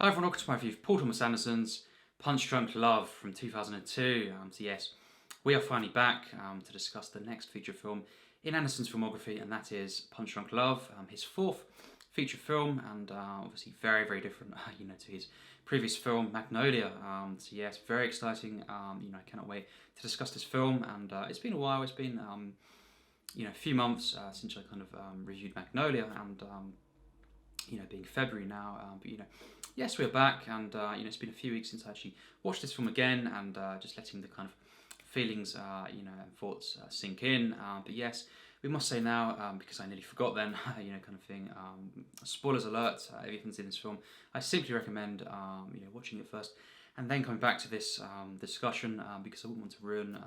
Hi everyone, welcome to my review of Paul Thomas Anderson's Punch Drunk Love from 2002. So yes, we are finally back to discuss the next feature film in Anderson's filmography, and that is Punch Drunk Love, his fourth feature film, and obviously very, very different, to his previous film Magnolia. So yes, very exciting. I cannot wait to discuss this film, and it's been a while. It's been a few months since I kind of reviewed Magnolia, and being February now, but yes, we're back, and it's been a few weeks since I actually watched this film again, and just letting the kind of feelings, and thoughts sink in. But yes, we must say now, because I nearly forgot then, kind of thing. Spoilers alert! If you haven't seen this film, I simply recommend watching it first, and then coming back to this discussion, because I wouldn't want to ruin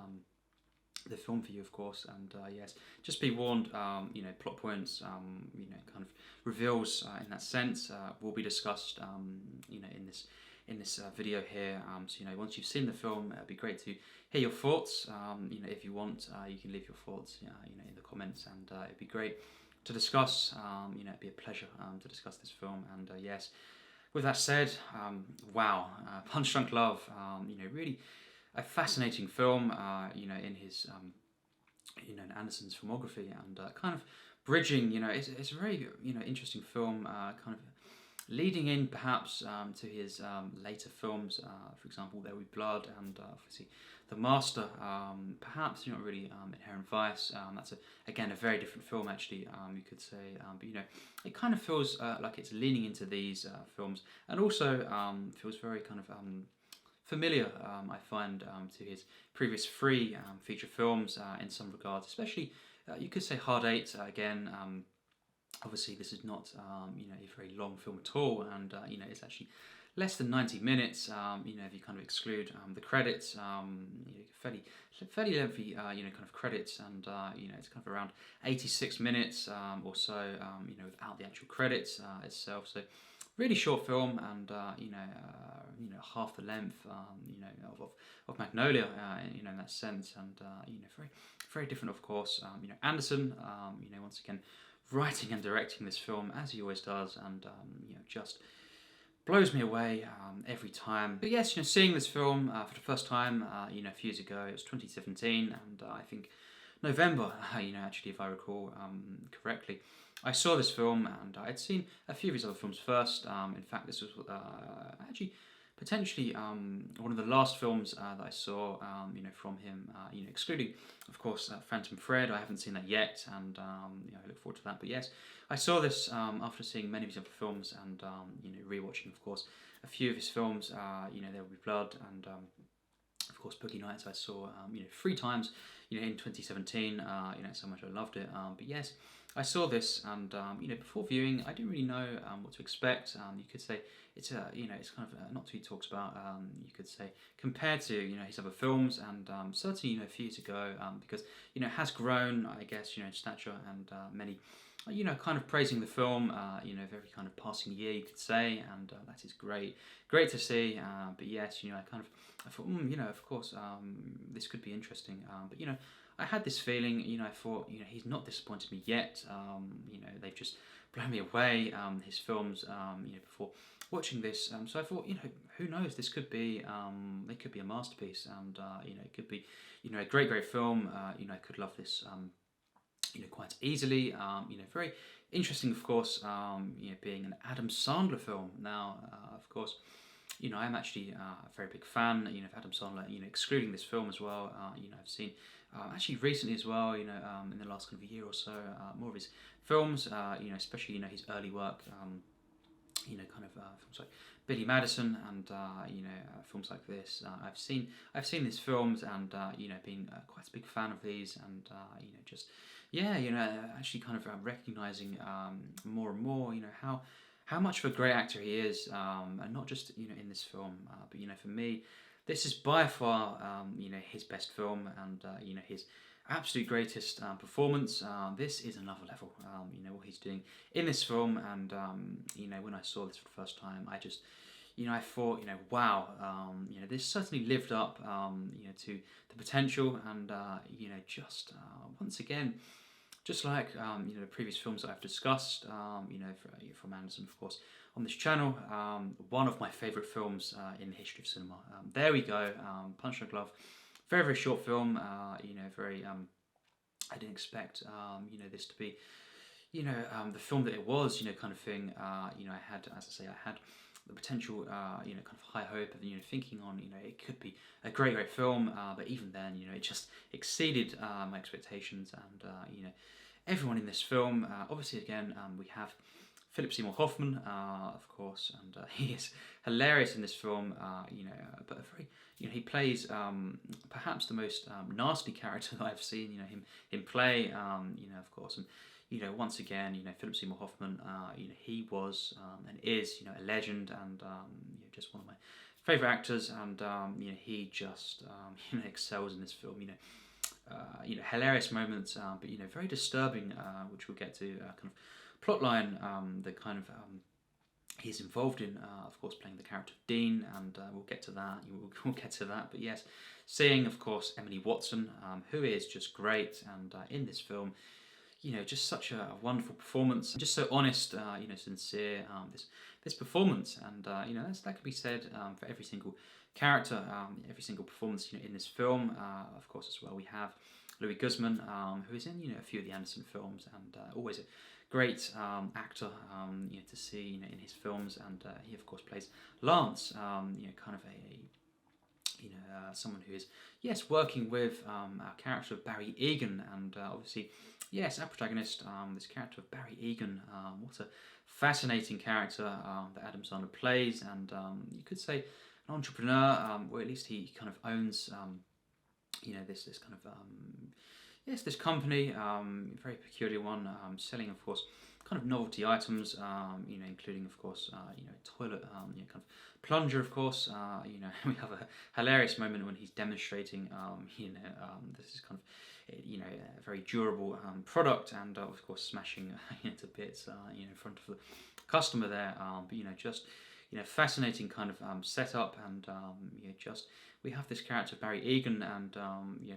the film for you, of course. And yes, just be warned, plot points, kind of reveals in that sense will be discussed, in this video here. So once you've seen the film, it'd be great to hear your thoughts. If you want, you can leave your thoughts, in the comments, and it'd be great to discuss. It'd be a pleasure to discuss this film. And yes, with that said, wow, Punch Drunk Love, really a fascinating film, in his, in Anderson's filmography, and kind of bridging, it's a very, interesting film, kind of leading in perhaps to his later films, for example, There Will Be Blood, and obviously The Master, perhaps not really Inherent Vice. That's again a very different film actually, you could say, but it kind of feels like it's leaning into these films, and also feels very kind of familiar, I find, to his previous three feature films in some regards, especially you could say Hard Eight again. Obviously, this is not a very long film at all, and it's actually less than 90 minutes. If you kind of exclude the credits, fairly lengthy, kind of credits, and it's kind of around 86 minutes or so, without the actual credits itself. So really short film, and half the length, of Magnolia, in that sense, and very, very different, of course. Anderson, once again, writing and directing this film as he always does, and just blows me away every time. But yes, seeing this film for the first time, a few years ago, it was 2017, and I think November, actually, if I recall correctly, I saw this film, and I'd seen a few of his other films first. In fact, this was actually potentially one of the last films that I saw, from him, excluding, of course, Phantom Thread. I haven't seen that yet, and I look forward to that. But yes, I saw this after seeing many of his other films, and rewatching, of course, a few of his films. There Will Be Blood, and of course, Boogie Nights I saw, 3 times, in 2017, so much I loved it. But yes, I saw this, and, before viewing, I didn't really know what to expect. You could say it's it's kind of not too talks about, you could say, compared to, his other films, and certainly, a few years ago, because, it has grown, I guess, in stature, and many, kind of praising the film, very kind of passing year, you could say, and that is great to see. But yes, I thought, of course, this could be interesting. But I had this feeling, I thought, he's not disappointed me yet. They've just blown me away, his films, before watching this. So I thought, who knows? This could be, it could be a masterpiece, and it could be, a great film. I could love this. Quite easily. Very interesting, of course. Being an Adam Sandler film. Now, of course, I am actually a very big fan. Of Adam Sandler. Excluding this film as well. I've seen actually recently as well. In the last kind of year or so, more of his films. Especially his early work. Kind of films like Billy Madison, and films like this. I've seen these films, and been quite a big fan of these, and just actually kind of recognizing more and more how much of a great actor he is, and not just in this film, but for me, this is by far his best film, and his absolute greatest performance. This is another level. What he's doing in this film, and when I saw this for the first time, I just I thought, wow, this certainly lived up, to the potential, and just once again, just like the previous films that I've discussed, from Anderson, of course, on this channel. One of my favourite films in the history of cinema. There we go, Punch Drunk Love. Very, very short film. Very. I didn't expect this to be the film that it was. Kind of thing. I had, as I say, I had the potential, kind of high hope of, thinking on, it could be a great, great film, but even then, it just exceeded my expectations, and, everyone in this film, obviously, again, we have Philip Seymour Hoffman, of course, and he is hilarious in this film, but a very, he plays perhaps the most nasty character that I've seen, him play, of course, and once again, Philip Seymour Hoffman, he was and is, a legend, and just one of my favourite actors, and he just excels in this film. Hilarious moments, but very disturbing, which we'll get to. Kind of plotline, the kind of he's involved in, of course, playing the character of Dean, and we'll get to that. We'll get to that, but yes, seeing, of course, Emily Watson, who is just great, and in this film. Just such a wonderful performance, just so honest, sincere, this performance, and that could be said for every single character, every single performance, in this film. Of course, as well, we have Louie Guzman, who is in, a few of the Anderson films, and always a great actor, to see, in his films, and he, of course, plays Lance, kind of someone who is, yes, working with our character of Barry Egan, and obviously, yes, our protagonist, this character of Barry Egan, what a fascinating character that Adam Sandler plays, and you could say an entrepreneur, or at least he kind of owns, this kind of, this company, very peculiar one, selling, of course, kind of novelty items, including, of course, toilet, kind of plunger, of course. We have a hilarious moment when he's demonstrating, this is kind of, a very durable product, and of course, smashing to bits, in front of the customer there. But just, fascinating kind of setup, and just we have this character Barry Egan, and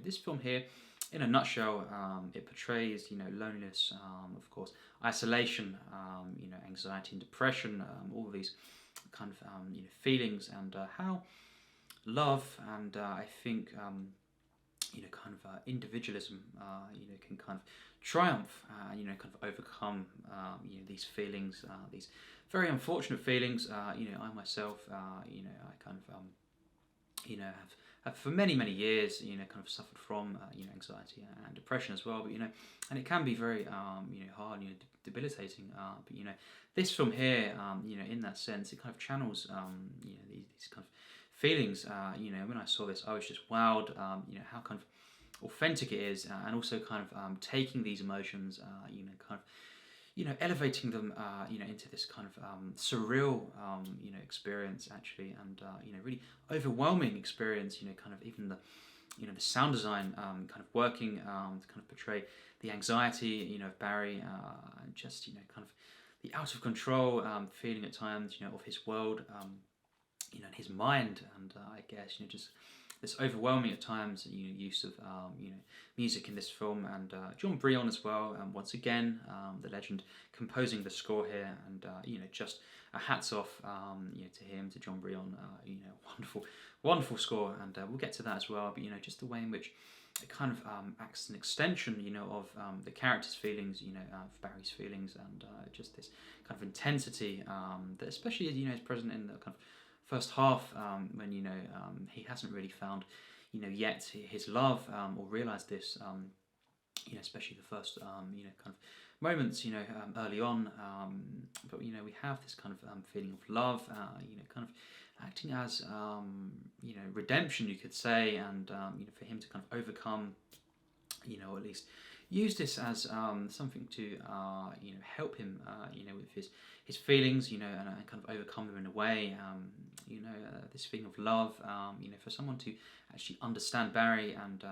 this film here. In a nutshell, it portrays, loneliness, of course, isolation, anxiety and depression, all of these kind of, feelings, and how love and I think, kind of individualism, can kind of triumph, kind of overcome, these feelings, these very unfortunate feelings. I myself, I kind of, have for many, many years, kind of suffered from, anxiety and depression as well. But and it can be very, hard, debilitating. But this film here, in that sense, it kind of channels, these kind of feelings. When I saw this, I was just wowed. How kind of authentic it is, and also kind of taking these emotions, kind of. Elevating them, into this kind of surreal, experience actually, and really overwhelming experience. Kind of even the, the sound design, kind of working to kind of portray the anxiety, of Barry, and just kind of the out of control feeling at times, of his world, and his mind, and I guess just this overwhelming at times, use of music in this film, and John Brion as well. Once again, the legend composing the score here, and just a hats off, to him, to John Brion. Wonderful, wonderful score, and we'll get to that as well. But just the way in which it kind of acts as an extension, of the character's feelings, of Barry's feelings, and just this kind of intensity that, especially is present in the kind of first half, when he hasn't really found yet his love, or realized this, especially the first kind of moments early on, but we have this kind of feeling of love, kind of acting as redemption, you could say, and for him to kind of overcome, or at least use this as something to help him with his feelings, and kind of overcome them in a way, this feeling of love, for someone to actually understand Barry, and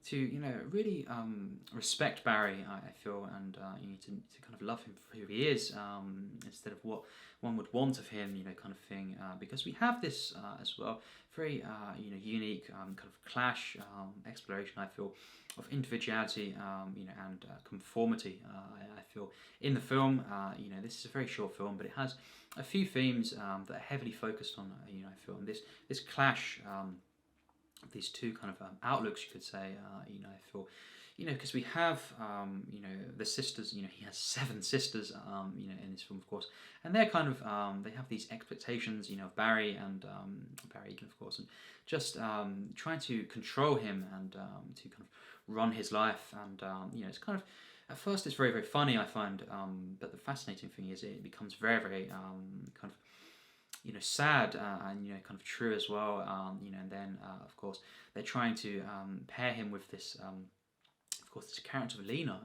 to really respect Barry, I feel, and you need to kind of love him for who he is, instead of what one would want of him, kind of thing. Because we have this as well, very unique kind of clash, exploration, I feel, of individuality, and conformity. I feel in the film, this is a very short film, but it has a few themes that are heavily focused on, I feel, and this clash. These two kind of outlooks, you could say, I feel, because we have, the sisters, he has 7 sisters, in this film, of course, and they're kind of, they have these expectations, of Barry and Barry Egan, of course, and just trying to control him and to kind of run his life, and, it's kind of, at first it's very, very funny, I find, but the fascinating thing is it becomes very, very kind of, sad and kind of true as well. And then of course they're trying to pair him with this, of course, this character of Lena,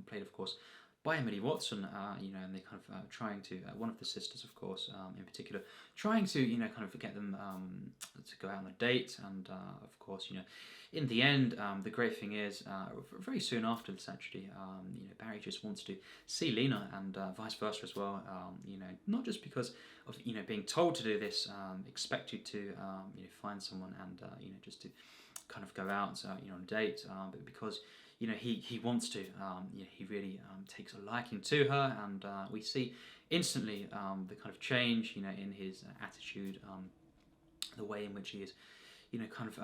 played of course by Emily Watson. And they kind of trying to one of the sisters, of course, in particular, trying to kind of get them to go out on a date, and of course in the end, the great thing is, very soon after this, actually, Barry just wants to see Lena, and vice versa as well. Not just because of being told to do this, expected to find someone and just to kind of go out on a date, but because he wants to. He really takes a liking to her, and we see instantly the kind of change in his attitude, the way in which he is kind of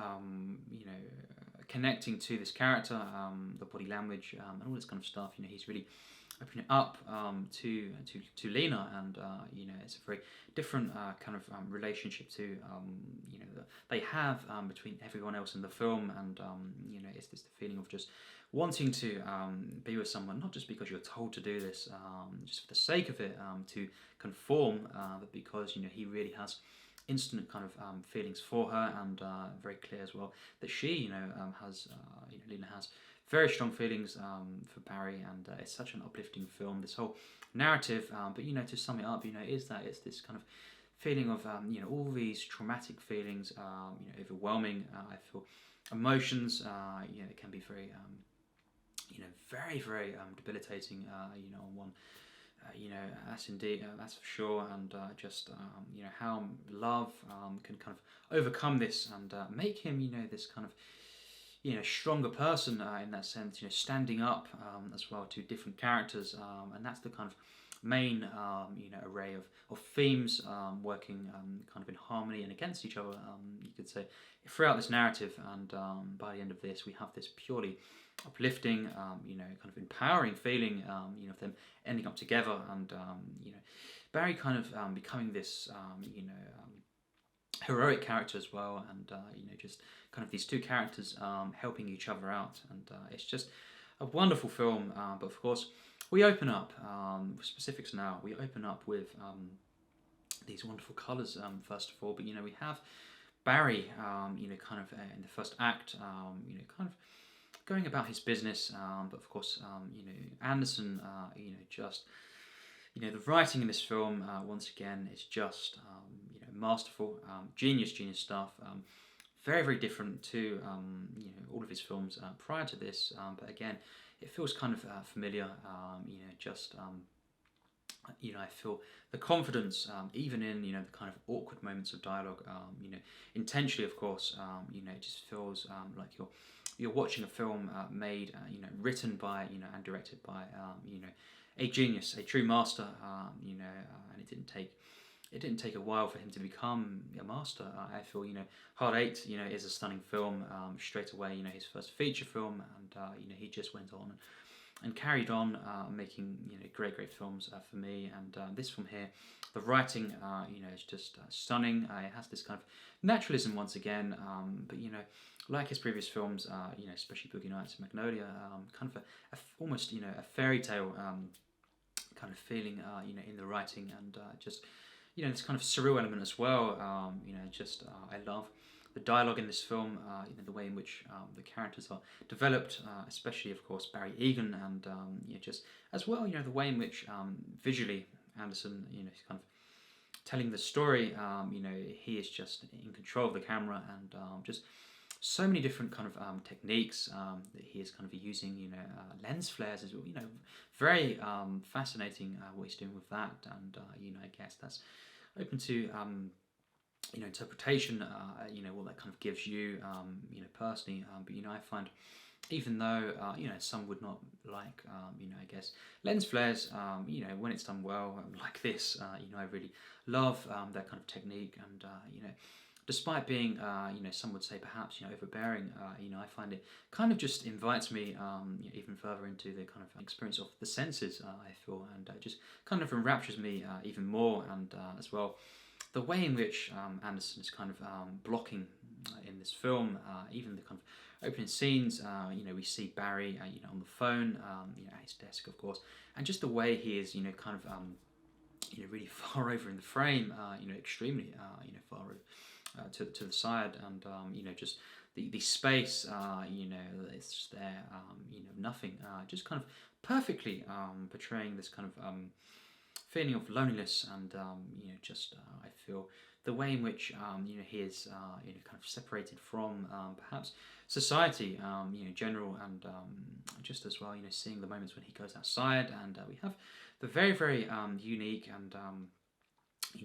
connecting to this character, the body language, and all this kind of stuff. He's really opening up to Lena, and it's a very different kind of relationship to that they have between everyone else in the film, and it's this the feeling of just wanting to be with someone, not just because you're told to do this, just for the sake of it, to conform, but because he really has instant kind of feelings for her, and very clear as well that she has Lena has very strong feelings for Barry, and it's such an uplifting film, this whole narrative, but to sum it up, is that it's this kind of feeling of all these traumatic feelings, overwhelming, I feel, emotions, it can be very very, very debilitating, on one. That's indeed, that's for sure, and just how love can kind of overcome this, and make him this kind of stronger person, in that sense, standing up as well to different characters, and that's the kind of main array of themes working kind of in harmony and against each other, you could say, throughout this narrative, and by the end of this we have this purely uplifting, kind of empowering feeling, of them ending up together, and Barry kind of becoming this heroic character as well, and just kind of these two characters helping each other out, and it's just a wonderful film. But of course we open up, specifics now, we open up with these wonderful colours, first of all, but we have Barry kind of in the first act, kind of going about his business, but of course Anderson, just the writing in this film, once again, is just masterful, genius stuff, very, very different to all of his films prior to this, but again it feels kind of familiar, just I feel the confidence, even in the kind of awkward moments of dialogue, intentionally, of course, it just feels like you're watching a film made, written by, and directed by, a genius, a true master, and it didn't take a while for him to become a master. I feel, Hard Eight, is a stunning film, straight away, his first feature film, and he just went on and carried on making great films for me, and this film here, the writing is just stunning. It has this kind of naturalism once again, but like his previous films, especially Boogie Nights and Magnolia, kind of almost a fairy tale kind of feeling in the writing, and just this kind of surreal element as well. Just I love the dialogue in this film, the way in which the characters are developed, especially, of course, Barry Egan, and just as well, the way in which visually Anderson, kind of telling the story, he is just in control of the camera, and just so many different kind of techniques that he is kind of using, lens flares as well, very fascinating what he's doing with that, and I guess that's open to interpretation, what that kind of gives you, personally, but I find, even though some would not like, I guess lens flares, when it's done well, like this, I really love that kind of technique, and despite being, some would say perhaps overbearing, I find it kind of just invites me even further into the kind of experience of the senses, I feel, and just kind of enraptures me even more, and as well, the way in which Anderson is kind of blocking in this film, even the kind of opening scenes, we see Barry, on the phone, at his desk, of course, and just the way he is, kind of, really far over in the frame, extremely, far over to the side, and just the space, it's just there, nothing, just kind of perfectly portraying this kind of feeling of loneliness, and just I feel the way in which he is kind of separated from perhaps society, general, and just as well seeing the moments when he goes outside, and we have the very very unique and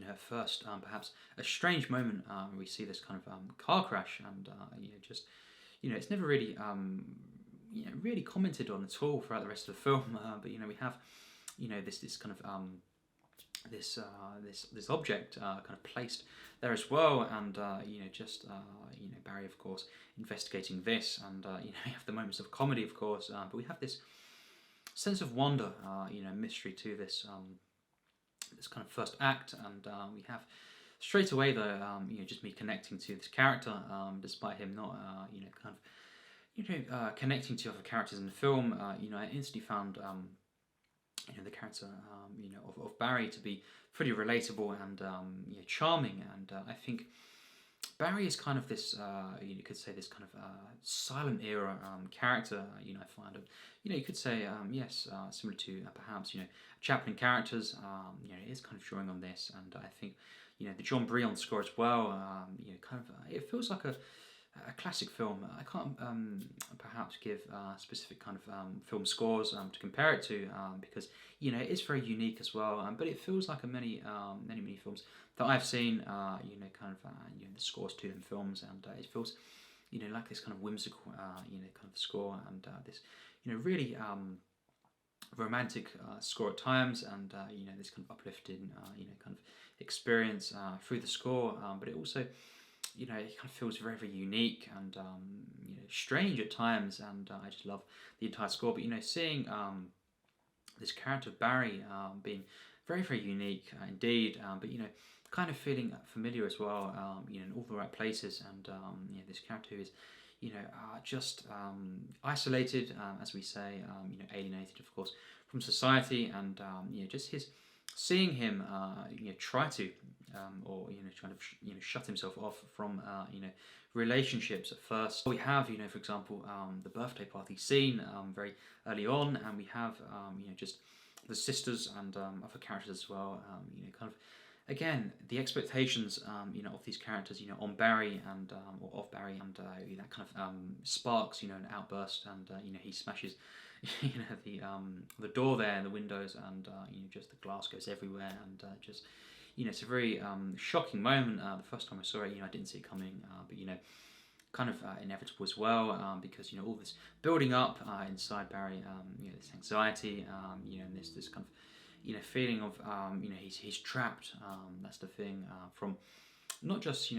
at first perhaps a strange moment we see this kind of car crash, and just it's never really really commented on at all throughout the rest of the film, but we have this kind of this object kind of placed there as well, and just Barry, of course, investigating this, and you have the moments of comedy, of course, but we have this sense of wonder, mystery to this this kind of first act, and we have straight away though just me connecting to this character, despite him not kind of connecting to other characters in the film. I instantly found the character of Barry to be pretty relatable and charming, and I think Barry is kind of this you could say this kind of silent era character. I find it, you could say yes, similar to perhaps Chaplin characters. It is kind of drawing on this, and I think the John Brion score as well. Kind of it feels like a classic film. I can't perhaps give specific kind of film scores to compare it to, because it is very unique as well. But it feels like many films that I've seen. Kind of the scores to them films, and it feels like this kind of whimsical kind of score, and this really romantic score at times, and this kind of uplifting kind of experience through the score. But it also it kind of feels very very unique and strange at times, and I just love the entire score. But seeing this character of Barry being very very unique indeed, but kind of feeling familiar as well, in all the right places, and this character who is just isolated, as we say, alienated, of course, from society, and just seeing him try to or trying to shut himself off from relationships at first. We have for example the birthday party scene very early on, and we have just the sisters and other characters as well, kind of again the expectations of these characters on Barry and or of Barry, and that kind of sparks an outburst, and he smashes the door there and the windows, and just the glass goes everywhere, and just it's a very shocking moment. The first time I saw it, I didn't see it coming, but kind of inevitable as well, because all this building up inside Barry, this anxiety, and this kind of feeling of he's trapped. That's the thing, from not just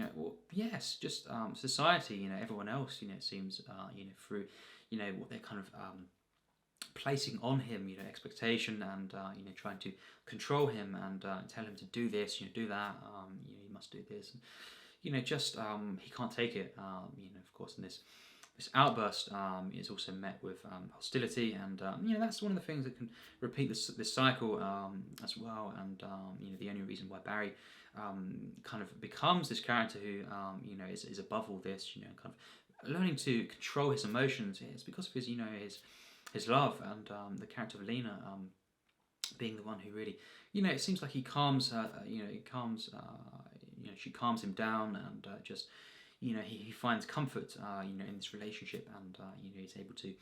yes, just society, everyone else, it seems through what they're kind of placing on him, expectation, and trying to control him, and tell him to do this, do that, you must do this, and just he can't take it, of course, and this outburst is also met with hostility, and that's one of the things that can repeat this cycle as well, and the only reason why Barry kind of becomes this character who is above all this, kind of learning to control his emotions, is because of his love, and the character of Lena being the one who really, it seems like he calms, she calms him down, and just, he finds comfort, in this relationship, and he's able to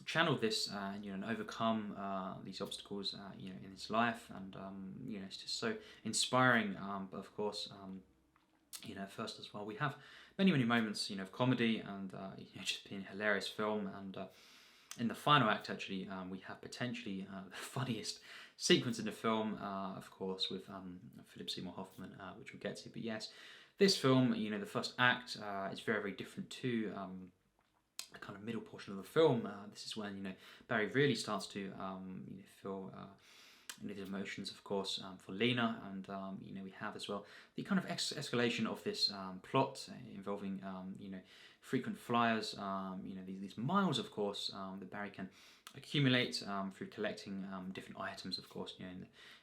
channel this, and overcome these obstacles, in his life, and it's just so inspiring. But of course, first as well, we have many moments, of comedy, and just being a hilarious film, and in the final act, actually, we have potentially the funniest sequence in the film, of course, with Philip Seymour Hoffman, which we'll get to. But yes, this film, the first act is very different to the kind of middle portion of the film. This is when Barry really starts to feel the emotions, of course, for Lena, and we have as well the kind of escalation of this plot involving frequent flyers, these miles, of course, that Barry can accumulate through collecting different items, of course,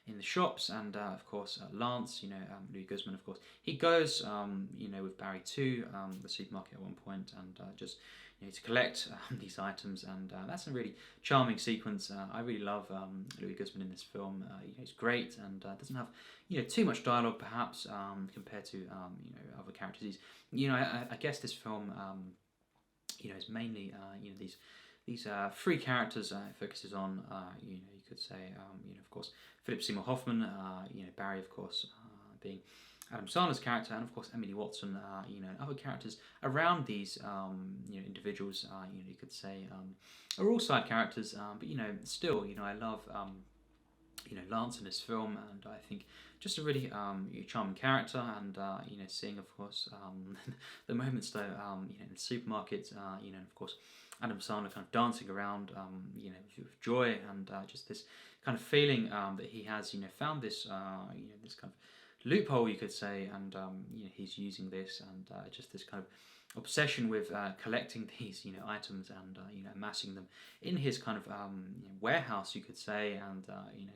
in the shops, and of course Lance, Louie Guzman, of course, he goes with Barry to the supermarket at one point, and just to collect these items, and that's a really charming sequence. I really love Louie Guzman in this film. He's great, and doesn't have too much dialogue, perhaps, compared to other characters. I guess this film is mainly these three characters it focuses on. You could say of course Philip Seymour Hoffman, Barry, of course, being Adam Sandler's character, and of course Emily Watson, and other characters around these individuals, you could say, are all side characters, but still, I love Lance in this film, and I think just a really charming character, and seeing, of course, the moments though, in the supermarket, and of course Adam Sandler kind of dancing around, with joy, and just this kind of feeling that he has, found this, this kind of loophole, you could say, and he's using this, and just this kind of obsession with collecting these items, and amassing them in his kind of warehouse, you could say, and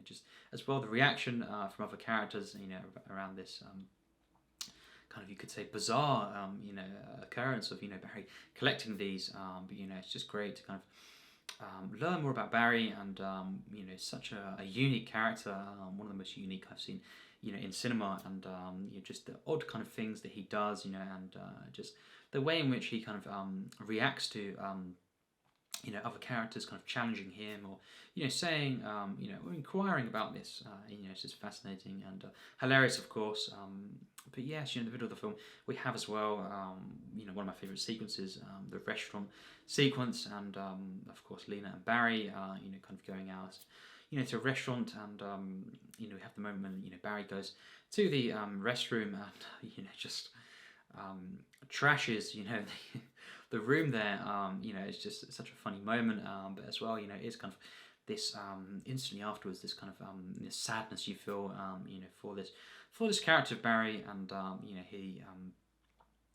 just as well the reaction from other characters around this kind of, you could say, bizarre occurrence of Barry collecting these, but it's just great to kind of learn more about Barry, and such a unique character, one of the most unique I've seen in cinema, and just the odd kind of things that he does, and just the way in which he kind of reacts to other characters kind of challenging him, or saying or inquiring about this. It's just fascinating and hilarious, of course. But yes, in the middle of the film we have as well one of my favourite sequences, the restaurant sequence, and of course Lena and Barry kind of going out to a restaurant, and we have the moment when Barry goes to the restroom, and just trashes the room there. It's just such a funny moment, but as well it's kind of this instantly afterwards, this kind of this sadness you feel for this character of Barry, and he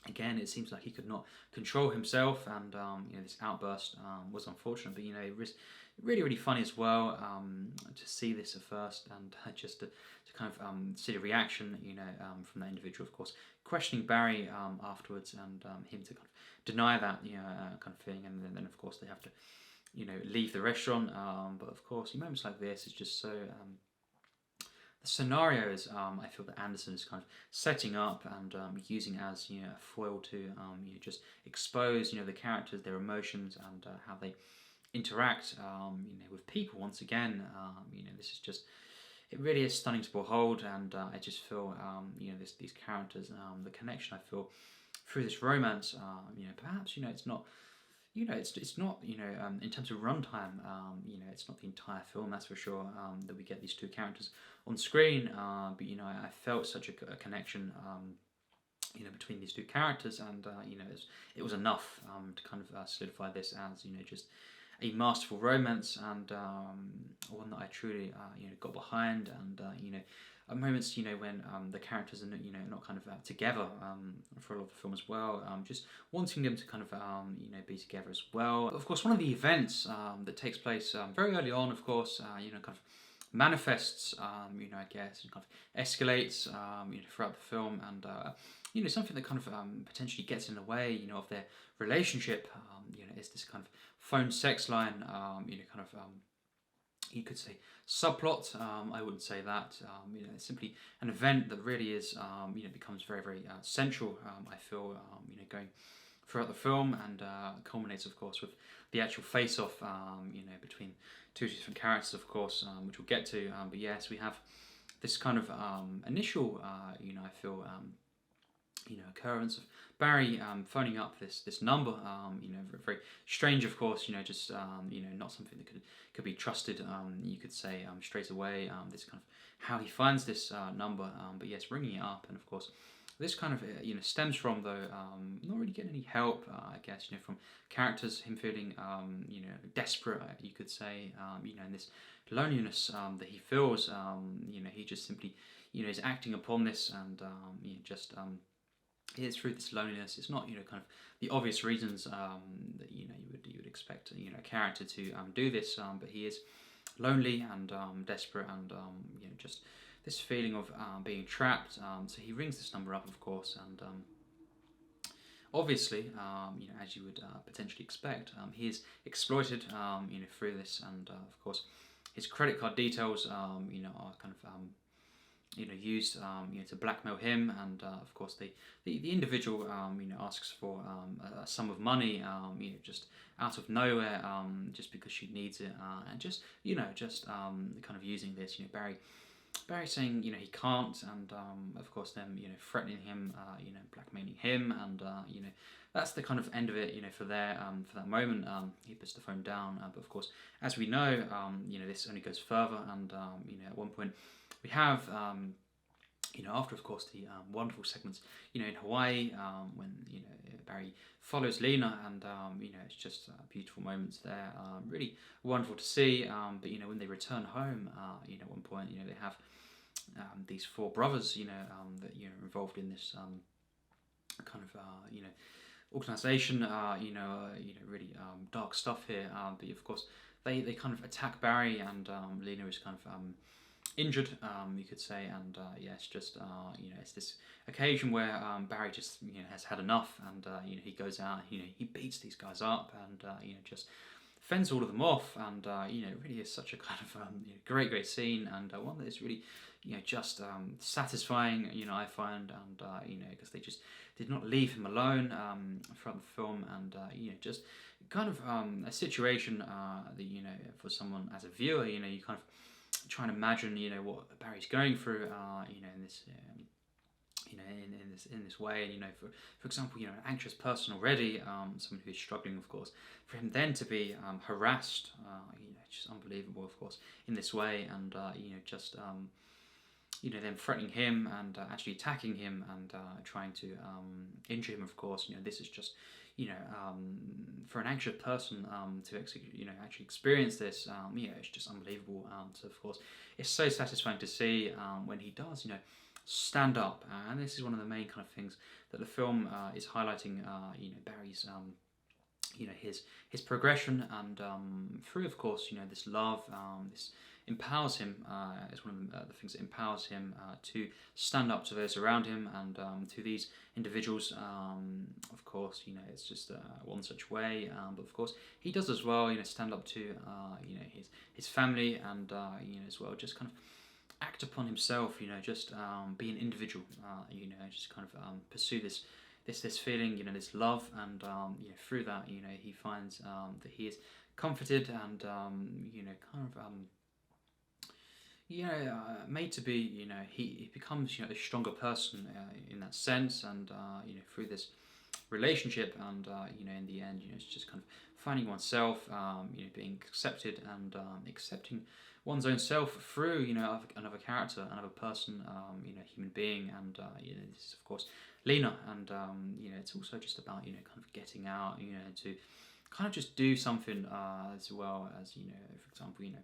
again, it seems like he could not control himself, and this outburst was unfortunate, but it was really funny as well, to see this at first, and just to kind of see the reaction from that individual, of course, questioning Barry afterwards, and him to kind of deny that kind of thing, and then of course they have to leave the restaurant, but of course moments like this is just so the scenarios I feel that Anderson is kind of setting up, and using as a foil to just expose the characters, their emotions, and how they interact with people. Once again, this is just, it really is stunning to behold, and I just feel these characters, the connection I feel through this romance, perhaps it's not it's not in terms of runtime, it's not the entire film, that's for sure, that we get these two characters on screen, but I felt such a connection between these two characters, and it was enough to kind of solidify this as just a masterful romance, and one that I truly got behind, and moments when the characters are not kind of together for a lot of the film as well, just wanting them to kind of be together as well. But of course, one of the events that takes place very early on, of course, kind of manifests, I guess, and kind of escalates throughout the film, and something that kind of potentially gets in the way of their relationship, is this kind of phone sex line, kind of you could say, subplot. I wouldn't say that. You know, it's simply an event that really is, you know, becomes very, very central. I feel, you know, going throughout the film, and culminates, of course, with the actual face-off, you know, between two different characters, of course, which we'll get to. But yes, we have this kind of initial, you know, I feel, you know, occurrence of Barry phoning up this number. You know, very, very strange, of course. You know, just you know, not something that could be trusted. You could say straight away. This kind of how he finds this number. But yes, ringing it up, and of course, this kind of you know, stems from, though, not really getting any help. I guess, you know, from characters, him feeling you know, desperate. You could say, you know, and this loneliness that he feels. You know, he just simply, you know, is acting upon this, and you know, just it is through this loneliness. It's not, you know, kind of the obvious reasons that, you know, you would expect, you know, a character to do this, but he is lonely and desperate, and you know, just this feeling of being trapped. So he rings this number up, of course, and obviously, you know, as you would potentially expect, he is exploited, you know, through this, and of course, his credit card details, you know, are kind of you know, used, you know, to blackmail him, and of course the individual, you know, asks for a sum of money, you know, just out of nowhere, just because she needs it, and just, you know, just kind of using this, you know, Barry saying, you know, he can't, and of course them, you know, threatening him, you know, blackmailing him, and you know, that's the kind of end of it, you know, for that moment. He puts the phone down, but of course, as we know, you know, this only goes further, and you know, at one point we have, you know, after, of course, the wonderful segments, you know, in Hawaii, when, you know, Barry follows Lena, and you know, it's just beautiful moments there, really wonderful to see. But you know, when they return home, you know, at one point, you know, they have these four brothers, you know, that, you know, involved in this kind of you know, organization, you know, really dark stuff here. But of course, they kind of attack Barry, and Lena is kind of injured, you could say, and yeah, it's just you know, it's this occasion where Barry just, you know, has had enough, and you know, he goes out, you know, he beats these guys up, and you know, just fends all of them off, and you know, it really is such a kind of you know, great scene, and one that is really, you know, just satisfying, you know, I find, and you know, because they just did not leave him alone throughout the film, and you know, just kind of a situation that, you know, for someone as a viewer, you know, you kind of try and imagine, you know, what Barry's going through, you know, in this, you know, in this way, and you know, for example, you know, an anxious person already, someone who's struggling, of course, for him then to be harassed, you know, just unbelievable, of course, in this way, and you know, just you know, them threatening him, and actually attacking him, and trying to injure him, of course, you know, this is just, you know, for an anxious person to you know, actually experience this, you know, it's just unbelievable. So of course, it's so satisfying to see when he does, you know, stand up, and this is one of the main kind of things that the film is highlighting. You know, Barry's, you know, his progression, and through, of course, you know, this love, this empowers him. It's one of the things that empowers him to stand up to those around him, and to these individuals. Of course, you know, it's just one such way, but of course he does as well, you know, stand up to you know, his family, and you know, as well, just kind of act upon himself, you know, just be an individual, you know, just kind of pursue this feeling, you know, this love, and you know, through that, you know, he finds that he is comforted, and you know, kind of you know, made to be, you know, he becomes, you know, a stronger person in that sense, and you know, through this relationship, and you know, in the end, you know, it's just kind of finding oneself, you know, being accepted, and accepting one's own self through, you know, another character, another person, you know, human being, and you know, this is, of course, Lena, and you know, it's also just about, you know, kind of getting out, you know, to kind of just do something as well as, you know, for example, you know,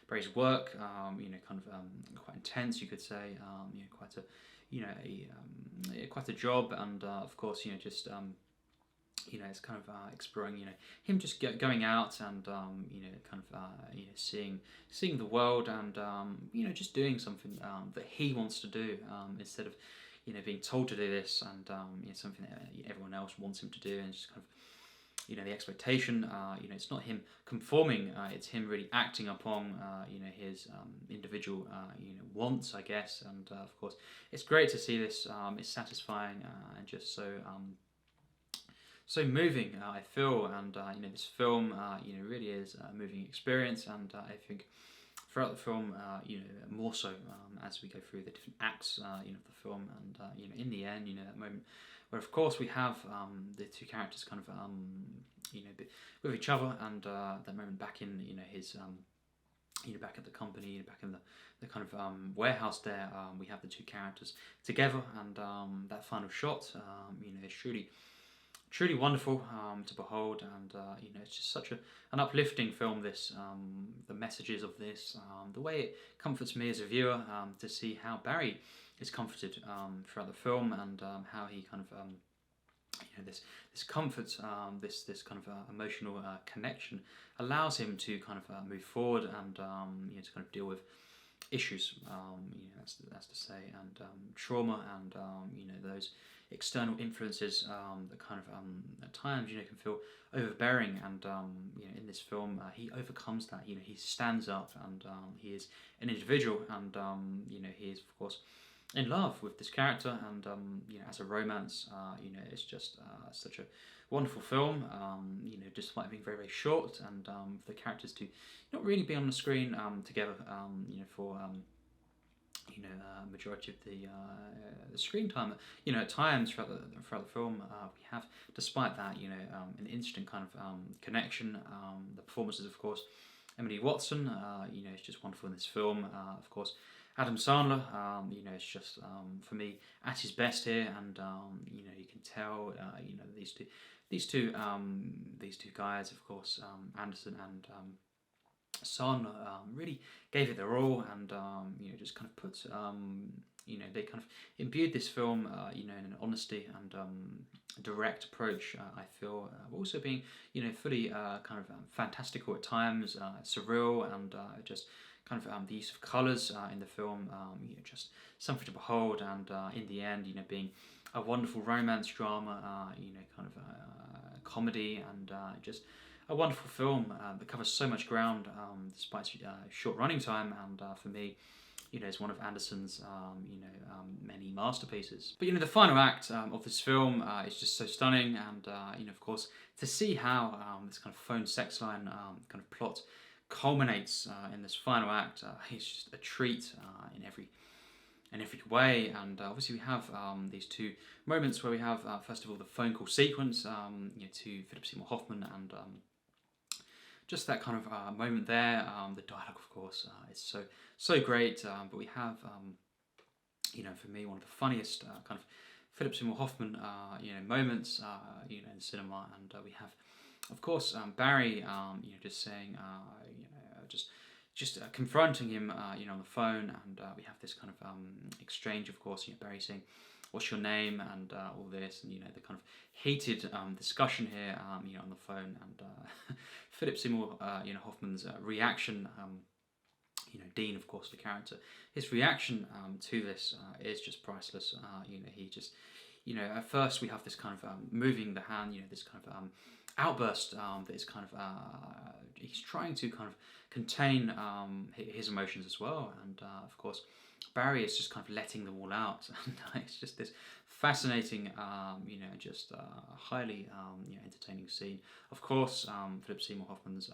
Barry's work, you know, kind of quite intense, you could say, you know, quite a, you know, quite a job, and of course, you know, just you know, it's kind of exploring, you know, him just going out, and you know, kind of you know, seeing the world, and you know, just doing something that he wants to do, instead of, you know, being told to do this, and you know, something that everyone else wants him to do, and just kind of you know, the expectation. You know, it's not him conforming. It's him really acting upon, you know, his individual, you know, wants, I guess. And of course, it's great to see this. It's satisfying and just so so moving. I feel, and you know, this film, you know, really is a moving experience. And I think throughout the film, you know, more so as we go through the different acts, you know, of the film, and you know, in the end, you know, that moment where, of course, we have the two characters kind of, you know, with each other, and that moment back in, you know, his, you know, back at the company, back in the kind of warehouse there, we have the two characters together, and that final shot, you know, is truly wonderful to behold, and you know, it's just such an uplifting film. This, the messages of this, the way it comforts me as a viewer to see how Barry is comforted throughout the film, and how he kind of you know, this comfort, this kind of emotional connection allows him to kind of move forward, and you know, to kind of deal with issues, you know, that's to say, and trauma, and you know, those external influences that kind of at times, you know, can feel overbearing, and you know, in this film he overcomes that. You know, he stands up, and he is an individual, and you know, he is of course in love with this character, and you know, as a romance, you know, it's just such a wonderful film. You know, despite being very short, and for the characters to not really be on the screen together, you know, for you know, majority of the screen time. You know, at times throughout the film, we have, despite that, you know, an instant kind of connection. The performances, of course, Emily Watson, you know, is just wonderful in this film. Of course, Adam Sandler, you know, it's just for me at his best here, and you know, you can tell, you know, these two guys, of course, Anderson and Son, really gave it their all, and you know, just kind of put, you know, they kind of imbued this film, you know, in an honesty and direct approach. I feel, also being, you know, fully kind of fantastical at times, surreal, and just kind of the use of colours in the film, you know, just something to behold, and in the end, you know, being a wonderful romance drama, you know, kind of comedy, and just a wonderful film that covers so much ground despite its short running time, and for me, you know, it's one of Anderson's, you know, many masterpieces. But you know, the final act of this film is just so stunning, and you know, of course, to see how this kind of phone sex line kind of plot culminates in this final act, it's just a treat in every way. And obviously we have these two moments where we have first of all the phone call sequence, you know, to Philip Seymour Hoffman, and just that kind of moment there. The dialogue, of course, is so great, but we have, you know, for me, one of the funniest kind of Philip Seymour Hoffman, you know, moments, you know, in cinema, and we have, of course, Barry, you know, just saying, you know, just confronting him, you know, on the phone, and we have this kind of exchange, of course, you know, Barry saying, "What's your name?" and all this, and you know, the kind of heated discussion here, you know, on the phone, and Philip Seymour, you know, Hoffman's reaction. You know, Dean, of course, the character, his reaction to this is just priceless. You know, he just, you know, at first we have this kind of moving the hand, you know, this kind of outburst that is kind of, he's trying to kind of contain his emotions as well, and of course, Barry is just kind of letting them all out, and it's just this fascinating, you know, just highly, you know, entertaining scene. Of course, Philip Seymour Hoffman's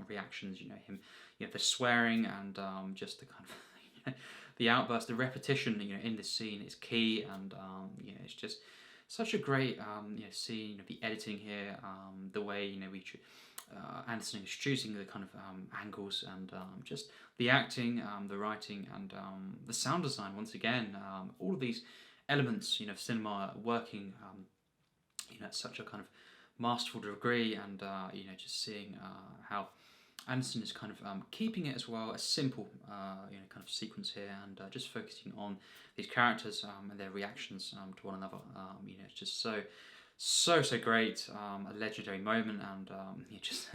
reactions, you know, him, you know, the swearing, and just the kind of, you know, the outburst, the repetition, you know, in this scene is key, and you know, it's just such a great, you know, scene. You know, the editing here, the way, you know, Anderson is choosing the kind of angles, and just the acting, the writing, and the sound design. Once again, all of these elements, you know, of cinema working, you know, at such a kind of masterful degree, and you know, just seeing how Anderson is kind of keeping it as well a simple, you know, kind of sequence here, and just focusing on these characters and their reactions to one another. You know, it's just so great, a legendary moment, and you just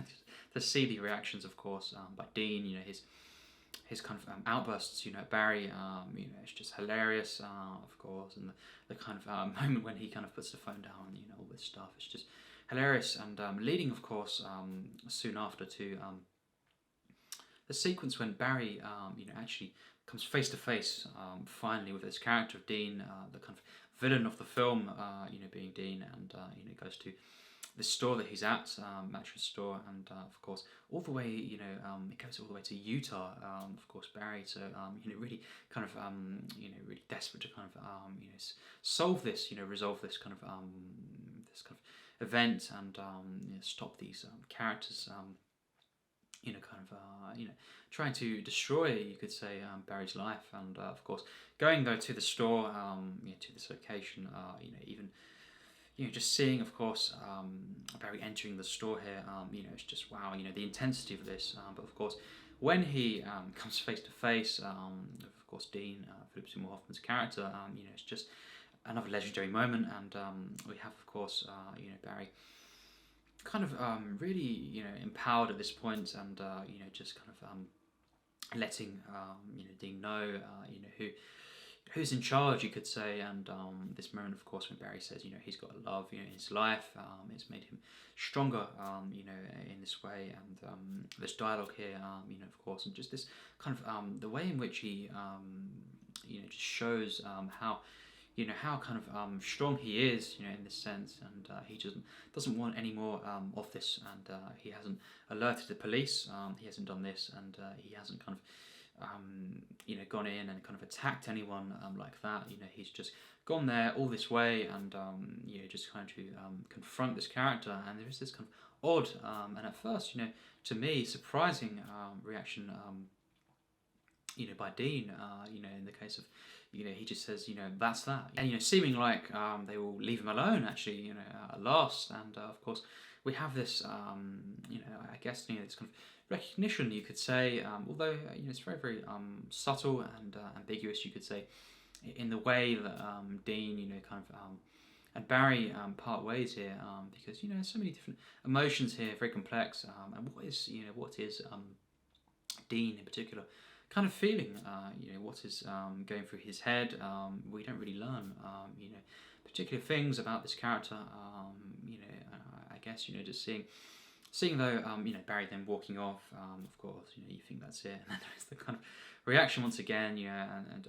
to see the reactions, of course, by Dean. You know, his kind of outbursts, you know, Barry, you know, it's just hilarious, of course, and the kind of moment when he kind of puts the phone down, you know, all this stuff, it's just hilarious, and leading, of course, soon after to the sequence when Barry, actually comes face to face, finally, with this character of Dean, the kind of villain of the film, being Dean, and goes to this store that he's at, mattress store, and of course, all the way, it goes all the way to Utah. Of course, Barry, so really kind of, really desperate to kind of, solve this, resolve this kind of event, and stop these characters. Trying to destroy, you could say, Barry's life, and of course, going though to the store, to this location, even, just seeing, of course, Barry entering the store here, it's just wow, the intensity of this. But of course, when he comes face to face, of course, Dean, Philip Seymour Hoffman's character, it's just another legendary moment, and we have, of course, Barry kind of really empowered at this point, and just kind of letting Dean know who's in charge, you could say, and this moment, of course, when Barry says he's got a love in his life, it's made him stronger in this way, and this dialogue here, of course, and just this kind of the way in which he just shows how how kind of strong he is, in this sense, and he doesn't want any more of this, and he hasn't alerted the police, he hasn't done this, and he hasn't kind of gone in and kind of attacked anyone like that. He's just gone there all this way, and just kind of to confront this character, and there is this kind of odd and at first, to me, surprising reaction, by Dean, in the case of, he just says, that's that. And, seeming like they will leave him alone, actually, at last. And, of course, we have this, I guess, this kind of recognition, you could say, although, it's very, very subtle and ambiguous, you could say, in the way that Dean, kind of, and Barry part ways here, because, there's so many different emotions here, very complex, and what is Dean in particular kind of feeling, what is going through his head. We don't really learn, particular things about this character. I guess, just seeing though, Barry then walking off. Of course, you think that's it, and then there's the kind of reaction once again, and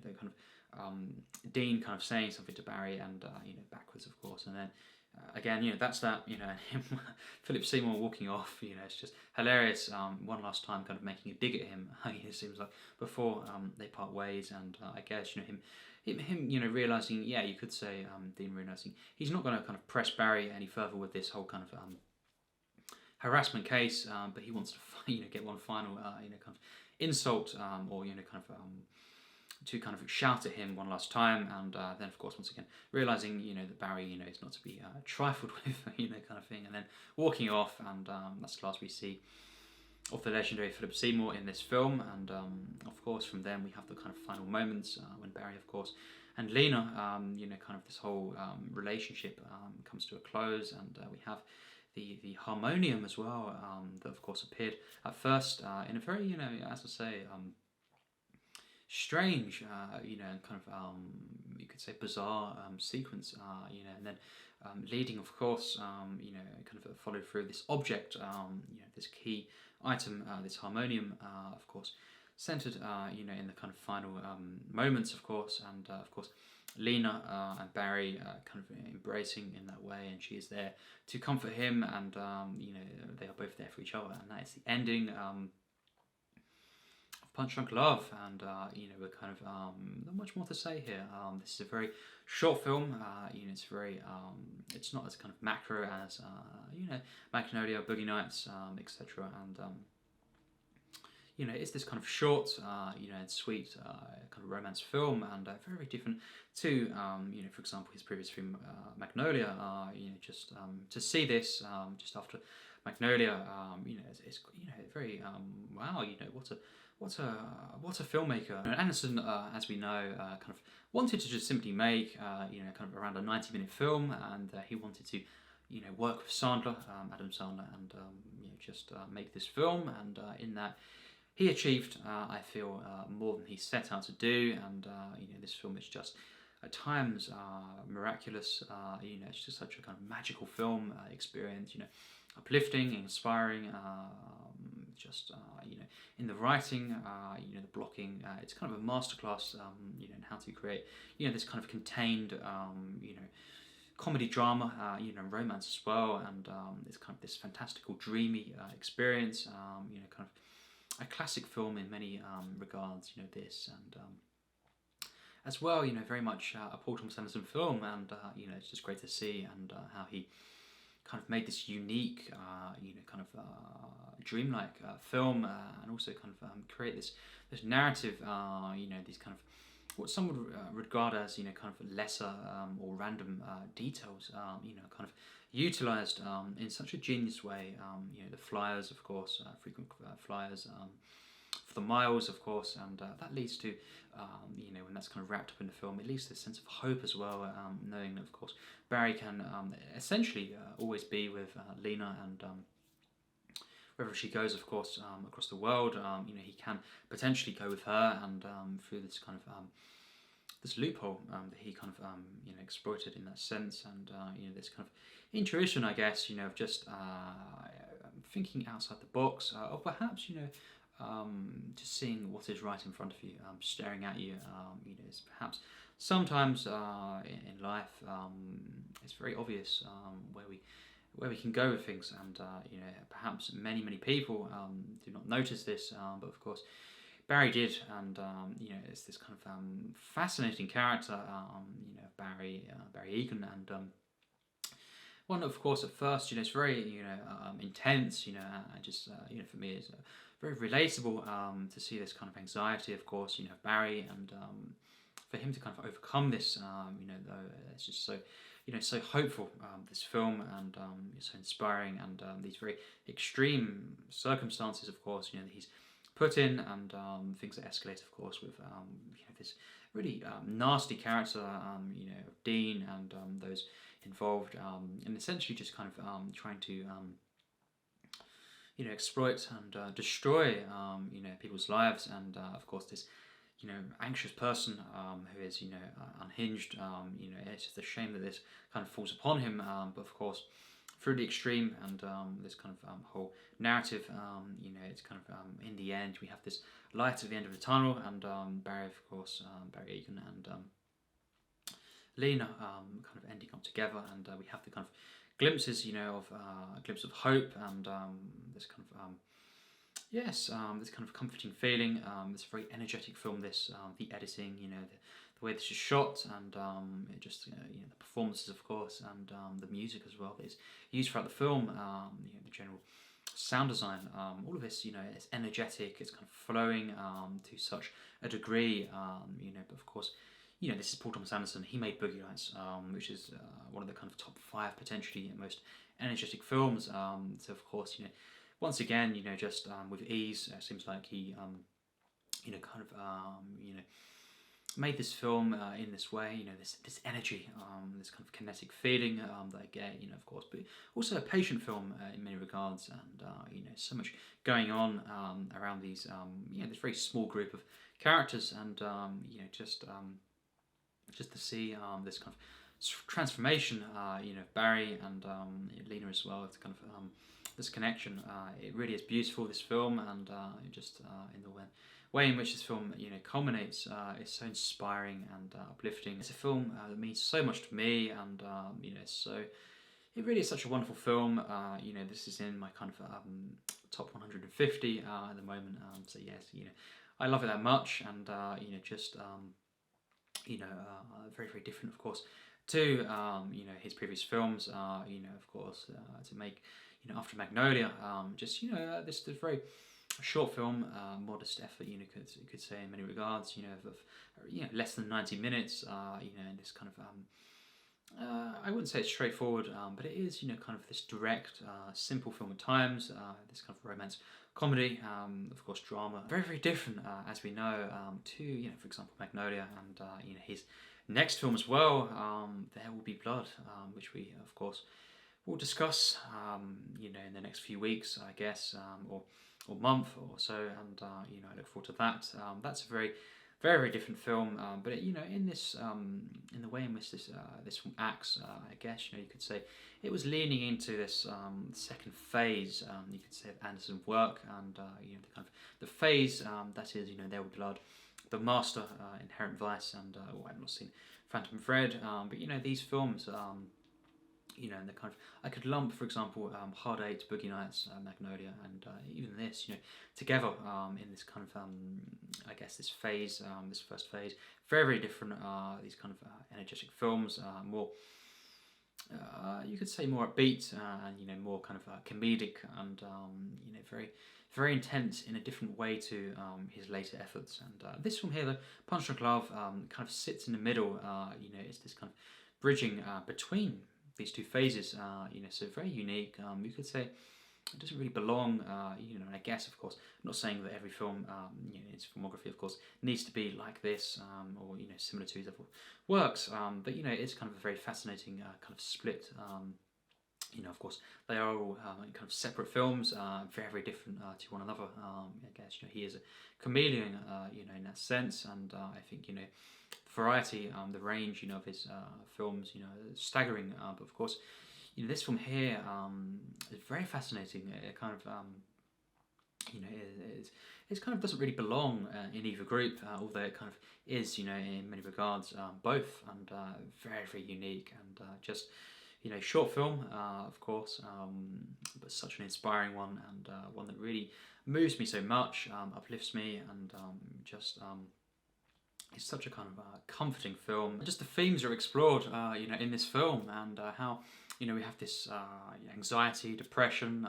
the kind of Dean kind of saying something to Barry, and backwards, of course, and then. Again, that's that, and him, Philip Seymour walking off, it's just hilarious, one last time kind of making a dig at him, it seems like, before they part ways, and I guess, him realising, you could say, Dean realising he's not going to kind of press Barry any further with this whole kind of harassment case, but he wants to, get one final, kind of insult, or, kind of, to kind of shout at him one last time, and then of course once again realising that Barry is not to be trifled with, kind of thing, and then walking off, and that's the last we see of the legendary Philip Seymour in this film, and of course from then we have the kind of final moments when Barry, of course, and Lena, kind of this whole relationship comes to a close, and we have the harmonium as well, that of course appeared at first in a very, as I say, strange, and kind of, you could say bizarre sequence, and then leading, of course, kind of followed through this object, this key item, this harmonium, of course, centered, in the kind of final moments, of course, and of course, Lena and Barry kind of embracing in that way, and she is there to comfort him, and they are both there for each other, and that is the ending. Punch Drunk Love, and we're kind of not much more to say here. This is a very short film. It's very it's not as kind of macro as Magnolia, Boogie Nights, etc. And it's this kind of short, and sweet kind of romance film, and very, very different to for example, his previous film Magnolia. Just to see this just after Magnolia, it's very wow. What a filmmaker. And Anderson, as we know, kind of wanted to just simply make, kind of around a 90-minute film, and he wanted to, work with Sandler, Adam Sandler, and just make this film. And in that, he achieved, I feel, more than he set out to do. And this film is just at times miraculous. You know, it's just such a kind of magical film experience. You know, uplifting, inspiring. Just you know, in the writing, you know, the blocking. It's kind of a masterclass. You know, in how to create, you know, this kind of contained, you know, comedy drama, you know, romance as well, and it's kind of this fantastical, dreamy experience. You know, kind of a classic film in many regards. You know, this and as well, you know, very much a Paul Thomas Anderson film, and you know, it's just great to see and how he kind of made this unique, you know, kind of dreamlike film, and also kind of create this narrative, you know, these kind of what some would regard as, you know, kind of lesser or random details, you know, kind of utilized in such a genius way. You know, the flyers, of course, frequent flyers. For the miles, of course, and that leads to, you know, when that's kind of wrapped up in the film, it leads to a sense of hope as well, knowing that, of course, Barry can essentially always be with Lena, and wherever she goes, of course, across the world, you know, he can potentially go with her, and through this kind of this loophole that he kind of you know, exploited in that sense, and you know, this kind of intuition, I guess, you know, of just thinking outside the box, or perhaps, you know, just seeing what is right in front of you, staring at you. You know, it's perhaps sometimes in life it's very obvious where we can go with things, and you know, perhaps many people do not notice this, but of course Barry did, and you know, it's this kind of fascinating character, you know, Barry Egan, and one, of course, at first, you know, it's very, you know, intense, you know, and just, you know, for me, it's very relatable to see this kind of anxiety, of course, you know, Barry, and for him to kind of overcome this, you know, though, it's just so, you know, so hopeful, this film, and it's so inspiring, and these very extreme circumstances, of course, you know, that he's put in, and things that escalate, of course, with, you know, this really nasty character, you know, Dean, and those involved, and essentially just kind of trying to, you know, exploit and destroy, you know, people's lives, and of course this, you know, anxious person who is, you know, unhinged. You know, it's just a shame that this kind of falls upon him, but of course through the extreme, and this kind of whole narrative, you know, it's kind of in the end we have this light at the end of the tunnel, and Barry, of course, Barry Egan, and Lena kind of ending up together, and we have the kind of glimpses, you know, of a glimpse of hope, and this kind of yes, this kind of comforting feeling. It's a very energetic film. This the editing, you know, the way this is shot, and it just, you know, the performances, of course, and the music as well that is used throughout the film. You know, the general sound design, all of this, you know, it's energetic. It's kind of flowing to such a degree, you know. But of course, you know, this is Paul Thomas Anderson. He made Boogie Nights, which is one of the kind of top 5 potentially most energetic films. So of course, you know, once again, you know, just with ease, it seems like he, you know, kind of, you know, made this film in this way. You know, this energy, this kind of kinetic feeling that I get. You know, of course, but also a patient film in many regards, and you know, so much going on around these, you know, this very small group of characters, and you know, just to see this kind of transformation, you know, Barry and Lena as well. It's kind of this connection. It really is beautiful, this film, and just in the way in which this film, you know, culminates, is so inspiring and uplifting. It's a film that means so much to me, and you know, so it really is such a wonderful film. You know, this is in my kind of top 150 at the moment. So yes, you know, I love it that much, and you know, just you know, very different, of course, to you know, his previous films. You know, of course, to make, you know, after Magnolia, just, you know, this very short film, modest effort, you know, you could say in many regards, you know, of you know, less than 90 minutes, you know, and this kind of I wouldn't say it's straightforward, but it is, you know, kind of this direct, simple film at times, this kind of romance comedy, of course drama, very different, as we know, to, you know, for example, Magnolia, and you know, his next film as well, There Will Be Blood, which we, of course, will discuss, you know, in the next few weeks, I guess, or month or so, and you know, I look forward to that. That's a very Very, very different film, but it, in this, in the way in which this film acts, I guess you could say it was leaning into this second phase, you could say, of Anderson's work, and the kind of the phase that is, There Will Be Blood, The Master, Inherent Vice, and I've not seen Phantom Thread, but these films. And the kind of, I could lump, for example, Hard Eight, Boogie Nights, Magnolia, and even this, together in this kind of, I guess, this phase, this first phase, very, very different. These kind of energetic films, more, you could say, more upbeat, and more kind of comedic, and very, very intense in a different way to his later efforts. And this film here, though, Punch Drunk Love, kind of sits in the middle. It's this kind of bridging between these two phases, so very unique. You could say it doesn't really belong, and I guess, of course, I'm not saying that every film, its filmography, of course, needs to be like this, or, similar to his other works, but, it's kind of a very fascinating kind of split. Of course, they are all kind of separate films, very, very different to one another. I guess, he is a chameleon, in that sense, and I think, variety, the range, of his films, staggering. But of course, this film here is very fascinating. It kind of, it kind of doesn't really belong in either group, although it kind of is, in many regards, both, and very, very unique, and just, short film, of course, but such an inspiring one, and one that really moves me so much, uplifts me, and just. It's such a kind of comforting film. Just the themes are explored, in this film, and how, we have this anxiety, depression,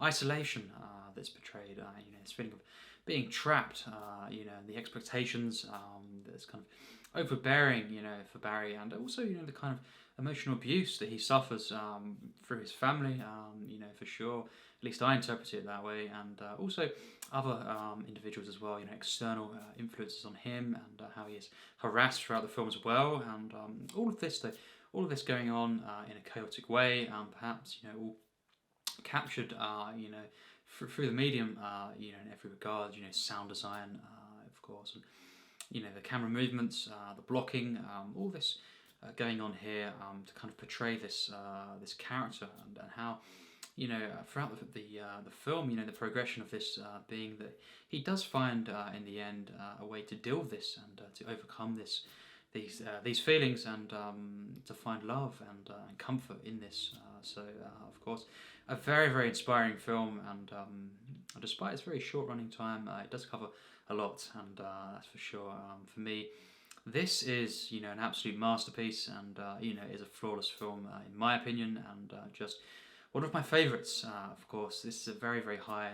isolation that's portrayed. This feeling of being trapped, the expectations that's kind of overbearing, for Barry, and also, the kind of emotional abuse that he suffers through his family, for sure. At least I interpret it that way, and also other individuals as well, external influences on him, and how he is harassed throughout the film as well, and all of this going on in a chaotic way, perhaps, all captured, through the medium, in every regard, sound design, of course, and, the camera movements, the blocking, all this going on here to kind of portray this this character, and how, throughout the film, the progression of this being that he does find in the end a way to deal with this, and to overcome these feelings, and to find love and comfort in this. So of course, a very, very inspiring film, and despite its very short running time, it does cover a lot, and that's for sure. For me, this is, an absolute masterpiece, and is a flawless film in my opinion, and just one of my favourites. Of course, this is a very, very high,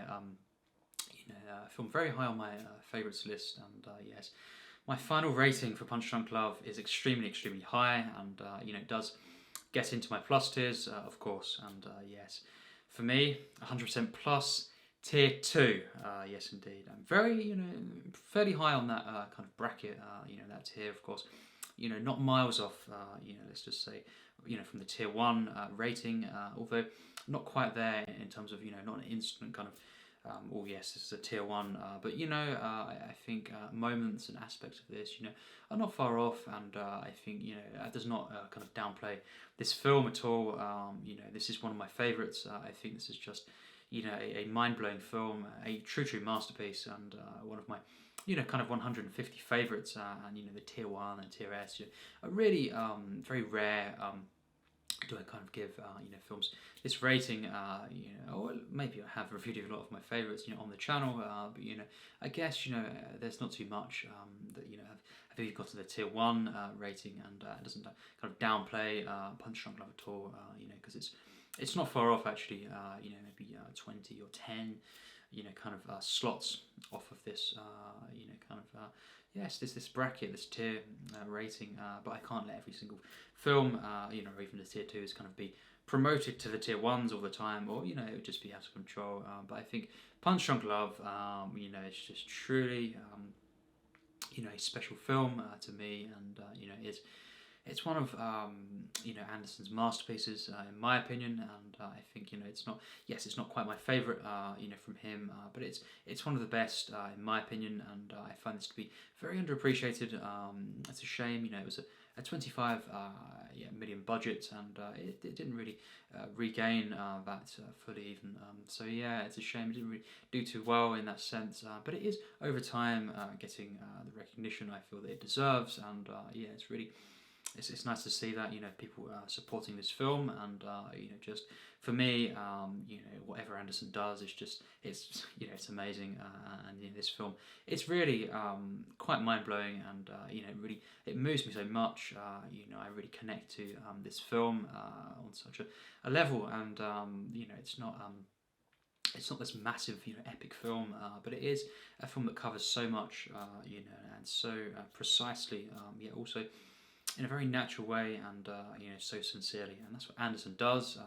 film very high on my favourites list, and yes, my final rating for Punch Drunk Love is extremely, extremely high, and it does get into my plus tiers, of course, and yes, for me, 100% plus. Tier 2, yes indeed. I'm very, fairly high on that kind of bracket, that tier, of course, not miles off, let's just say, from the tier 1 rating, although not quite there in terms of, not an instant kind of, oh yes, this is a tier 1, but, I think moments and aspects of this, are not far off, and I think, it does not kind of downplay this film at all. This is one of my favourites. I think this is just, a mind-blowing film, a true masterpiece, and one of my, kind of 150 favourites, and, the tier 1 and tier S, are really very rare. Do I kind of give, films this rating, or maybe I have reviewed a lot of my favourites, on the channel, but, I guess, there's not too much that, have you got to the tier 1 rating, and it doesn't kind of downplay Punch Drunk Love at all, because it's not far off actually, maybe 20 or 10, kind of slots off of this, kind of, yes, this bracket, this tier rating, but I can't let every single film, or even the tier 2s kind of be promoted to the tier 1s all the time, or, it would just be out of control, but I think Punch Drunk Love, it's just truly, a special film to me, and, it's one of Anderson's masterpieces in my opinion, and I think it's not, yes, it's not quite my favourite from him, but it's one of the best in my opinion, and I find this to be very underappreciated. It's a shame, it was a 25 million budget, and it didn't really regain that fully even. So yeah, it's a shame it didn't really do too well in that sense, but it is over time getting the recognition I feel that it deserves, and yeah, it's really. It's nice to see that people supporting this film, and just for me, whatever Anderson does, it's amazing, and this film, it's really quite mind blowing, and really it moves me so much. I really connect to this film on such a level, and it's not this massive, epic film, but it is a film that covers so much, and so precisely, yet also in a very natural way, and so sincerely, and that's what Anderson does.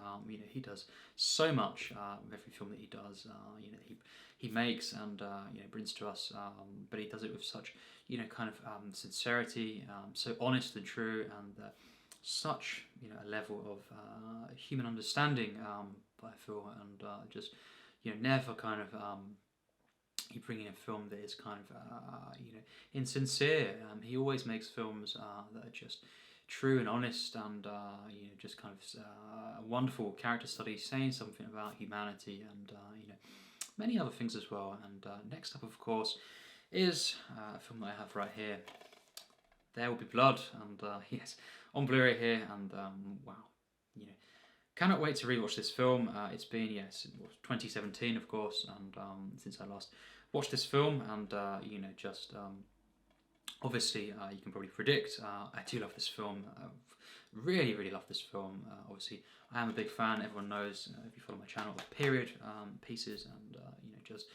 He does so much with every film that he does. He makes and brings to us, but he does it with such kind of sincerity, so honest and true, and such a level of human understanding. I feel, and just never kind of. You bring in a film that is kind of, insincere. He always makes films that are just true and honest, and just kind of a wonderful character study, saying something about humanity, and many other things as well. And next up, of course, is a film that I have right here. There Will Be Blood, and yes, on Blu-ray here, and wow, cannot wait to rewatch this film. It's been 2017, of course, and since I last watched this film, and obviously you can probably predict I do love this film. Really, really love this film. Obviously, I am a big fan. Everyone knows if you follow my channel of period pieces, and just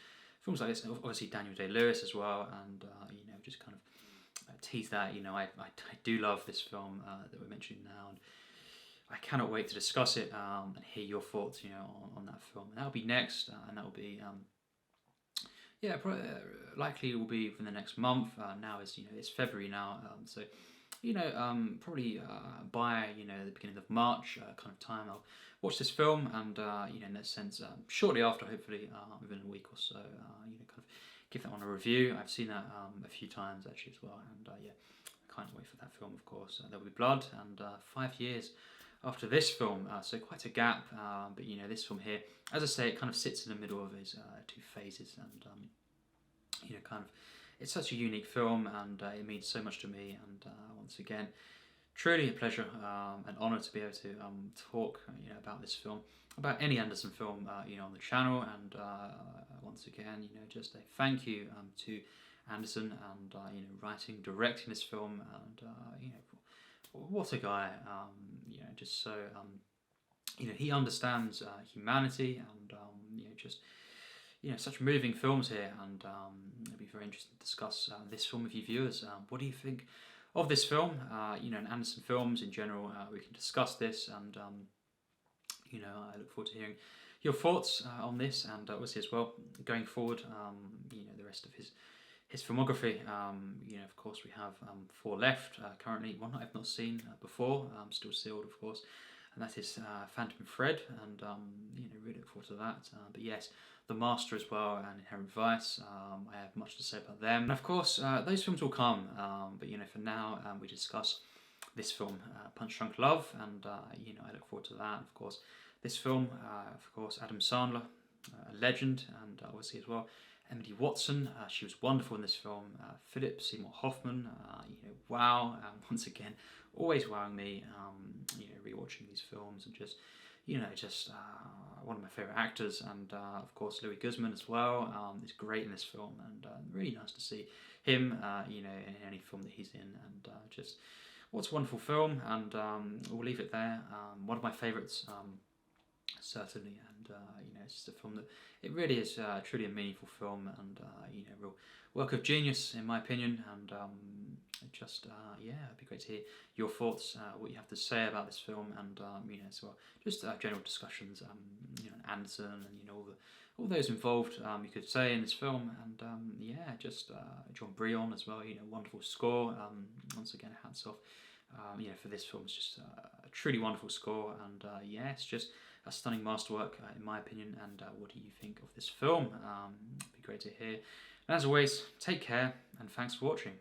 films like this. Obviously, Daniel Day-Lewis as well, and just kind of tease that. I do love this film that we're mentioning now, and I cannot wait to discuss it and hear your thoughts, on that film. And that'll be next, and that'll be, likely it will be within the next month. Now is, it's February now, so probably by the beginning of March kind of time, I'll watch this film, and in that sense, shortly after, hopefully within a week or so, kind of give that one a review. I've seen that a few times actually as well, and I can't wait for that film, of course. There Will Be Blood, and 5 years after this film, so quite a gap, but this film here, as I say, it kind of sits in the middle of his two phases, and kind of, it's such a unique film, and it means so much to me, and once again, truly a pleasure, an honour to be able to talk about this film, about any Anderson film on the channel, and once again, just a thank you to Anderson, and writing, directing this film, and what a guy, just so, he understands humanity, and, just, such moving films here, and it'd be very interesting to discuss this film with you viewers. What do you think of this film? And Anderson films in general, we can discuss this, and, I look forward to hearing your thoughts on this, and obviously as well, going forward, the rest of his filmography. Of course, we have 4 left currently. One that I've not seen before, still sealed, of course, and that is Phantom Thread, and really look forward to that. But yes, The Master as well, and Inherent Vice. I have much to say about them, and of course, those films will come. But for now, we discuss this film, Punch Drunk Love, and I look forward to that. Of course, this film, of course, Adam Sandler, a legend, and obviously as well, Emily Watson, she was wonderful in this film. Philip Seymour Hoffman, wow, once again, always wowing me, rewatching these films, and just, one of my favourite actors, and of course Louie Guzman as well, is great in this film, and really nice to see him, in any film that he's in, and just, what's a wonderful film, and we'll leave it there. One of my favourites, certainly, and it's just a film that it really is truly a meaningful film, and real work of genius in my opinion, and just it'd be great to hear your thoughts, what you have to say about this film, and as well, just general discussions, Anderson, and all those involved, you could say, in this film, and just John Brion as well, wonderful score, once again, hats off for this film, it's just a truly wonderful score, and yeah, it's just a stunning masterwork in my opinion. And what do you think of this film? It'd be great to hear. And as always, take care, and thanks for watching.